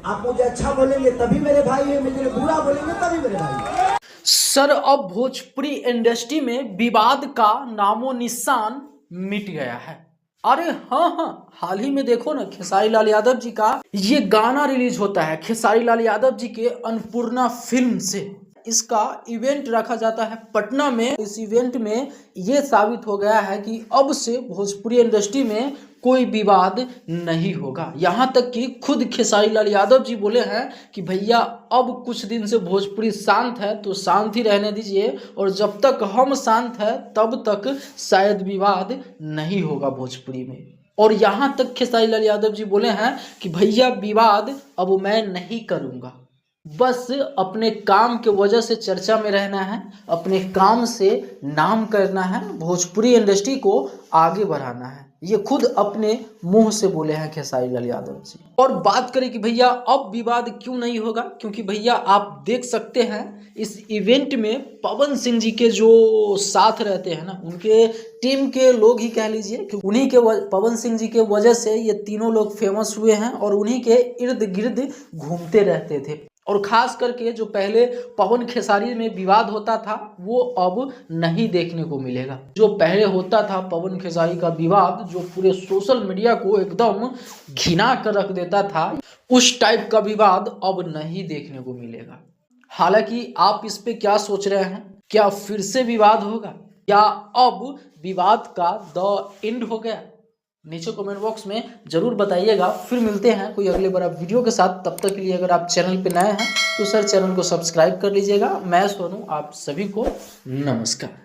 आप मुझे अच्छा बोलेंगे तभी मेरे भाई है, मुझे बुरा बोलेंगे तभी मेरे भाई। सर अब भोजपुरी इंडस्ट्री में विवाद का नामो निशान मिट गया है। अरे हाँ, हाल ही में देखो ना, खेसारी लाल यादव जी का ये गाना रिलीज होता है खेसारी लाल यादव जी के अन्नपूर्णा फिल्म से। इसका इवेंट रखा जाता है पटना में। इस इवेंट में ये साबित हो गया है कि अब से भोजपुरी इंडस्ट्री में कोई विवाद नहीं होगा। यहाँ तक कि खुद खेसारी लाल यादव जी बोले हैं कि भैया अब कुछ दिन से भोजपुरी शांत है तो शांत ही रहने दीजिए, और जब तक हम शांत है तब तक शायद विवाद नहीं होगा भोजपुरी में। और यहाँ तक खेसारी लाल यादव जी बोले हैं कि भैया विवाद अब मैं नहीं करूँगा, बस अपने काम के वजह से चर्चा में रहना है, अपने काम से नाम करना है, भोजपुरी इंडस्ट्री को आगे बढ़ाना है। ये खुद अपने मुंह से बोले हैं खेसारी लाल यादव जी। और बात करें कि भैया अब विवाद क्यों नहीं होगा, क्योंकि भैया आप देख सकते हैं इस इवेंट में पवन सिंह जी के जो साथ रहते हैं ना, उनके टीम के लोग ही कह लीजिए कि उन्हीं के पवन सिंह जी के वजह से ये तीनों लोग फेमस हुए हैं और उन्हीं के इर्द गिर्द घूमते रहते थे। और खास करके जो पहले पवन खेसारी में विवाद होता था वो अब नहीं देखने को मिलेगा। जो पहले होता था पवन खेसारी का विवाद, जो पूरे सोशल मीडिया को एकदम घिना कर रख देता था, उस टाइप का विवाद अब नहीं देखने को मिलेगा। हालांकि आप इस पे क्या सोच रहे हैं? क्या फिर से विवाद होगा या अब विवाद का द एंड हो गया? नीचे कमेंट बॉक्स में जरूर बताइएगा। फिर मिलते हैं कोई अगले बड़ा वीडियो के साथ। तब तक के लिए अगर आप चैनल पे नए हैं तो सर चैनल को सब्सक्राइब कर लीजिएगा। मैं सोनू, आप सभी को नमस्कार।